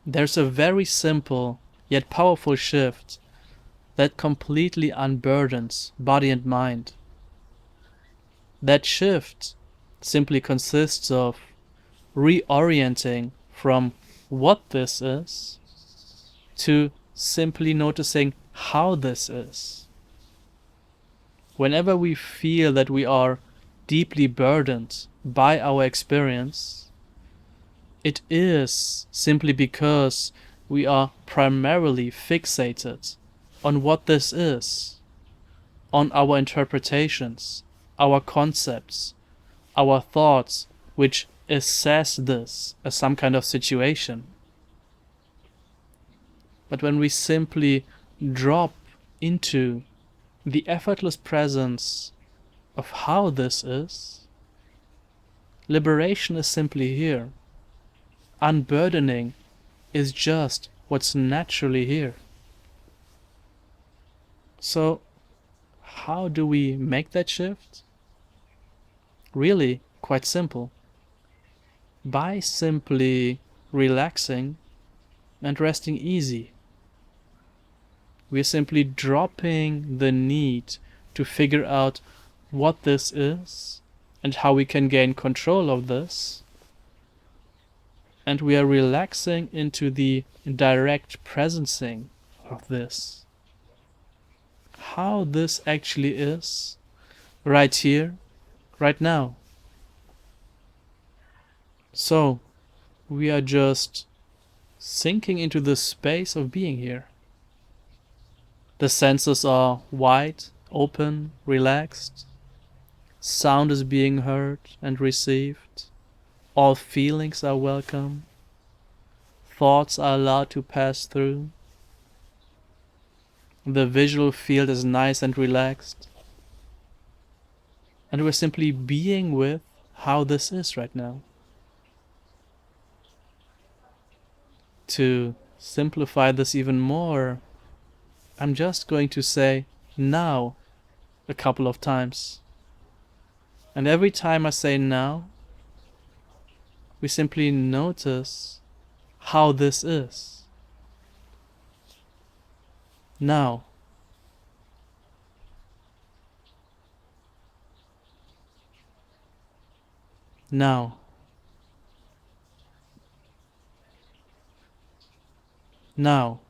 There's a very simple yet powerful shift that completely unburdens body and mind. That shift simply consists of reorienting from what this is to simply noticing how this is. Whenever we feel that we are deeply burdened by our experience, it is simply because we are primarily fixated on what this is, on our interpretations, our concepts, our thoughts, which assess this as some kind of situation. But when we simply drop into the effortless presence of how this is, liberation is simply here. Unburdening is just what's naturally here. So, how do we make that shift? Really, quite simple. By simply relaxing and resting easy. We're simply dropping the need to figure out what this is and how we can gain control of this. And we are relaxing into the direct presencing of this. How this actually is, right here, right now. So, we are just sinking into the space of being here. The senses are wide, open, relaxed. Sound is being heard and received. All feelings are welcome. Thoughts are allowed to pass through. The visual field is nice and relaxed. And we're simply being with how this is right now. To simplify this even more, I'm just going to say now a couple of times. And every time I say now, we simply notice how this is. Now. Now. Now.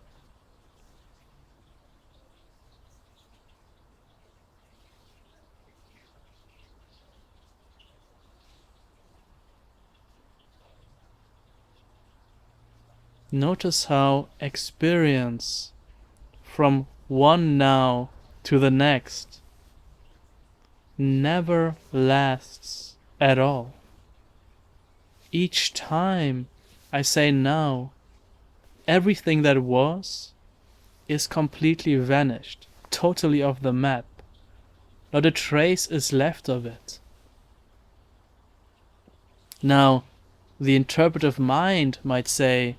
Notice how experience from one now to the next never lasts at all. Each time I say now, everything that was is completely vanished, totally off the map. Not a trace is left of it. Now, the interpretive mind might say,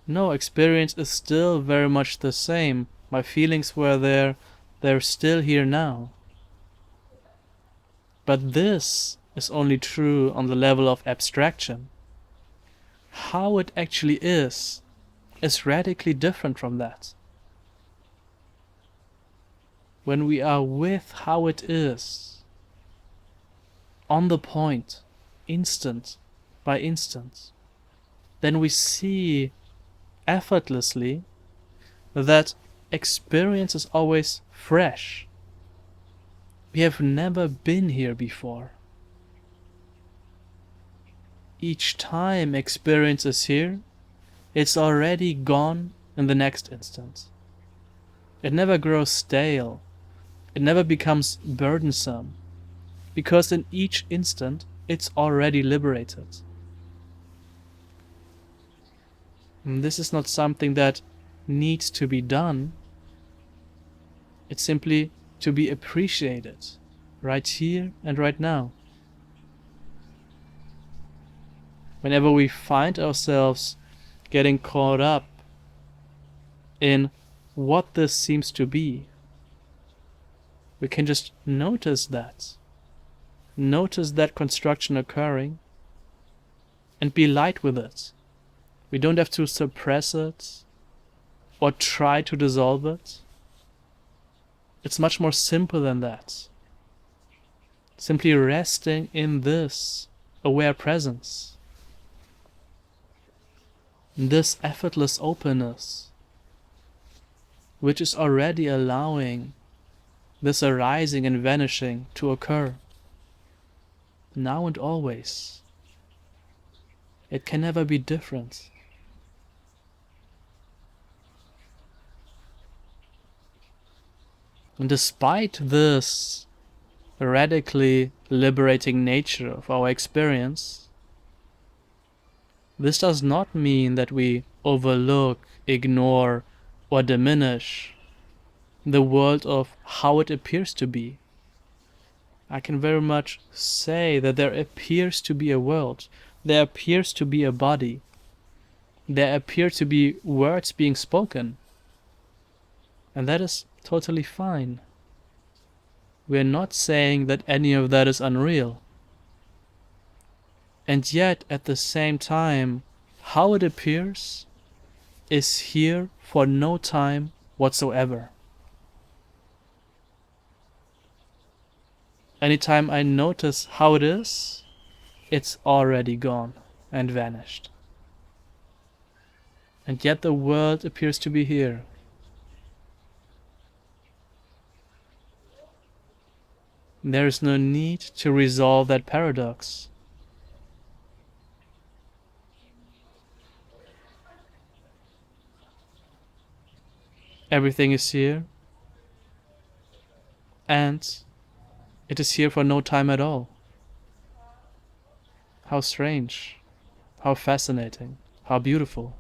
no, experience is still very much the same. My feelings were there, they're still here now. But this is only true on the level of abstraction. How it actually is radically different from that. When we are with how it is, on the point, instant by instant, then we see effortlessly that experience is always fresh. We have never been here before. Each time experience is here, it's already gone in the next instant. It never grows stale. It never becomes burdensome, because in each instant it's already liberated. And this is not something that needs to be done. It's simply to be appreciated right here and right now. Whenever we find ourselves getting caught up in what this seems to be, we can just notice that. Notice that construction occurring and be light with it. We don't have to suppress it or try to dissolve it. It's much more simple than that. Simply resting in this aware presence, this effortless openness, which is already allowing this arising and vanishing to occur, now and always. It can never be different. And despite this radically liberating nature of our experience, this does not mean that we overlook, ignore, or diminish the world of how it appears to be. I can very much say that there appears to be a world, there appears to be a body, there appear to be words being spoken, and that is totally fine. We're not saying that any of that is unreal. And yet, at the same time, how it appears is here for no time whatsoever. Anytime I notice how it is, it's already gone and vanished. And yet the world appears to be here. There is no need to resolve that paradox. Everything is here, and it is here for no time at all. How strange, how fascinating, how beautiful.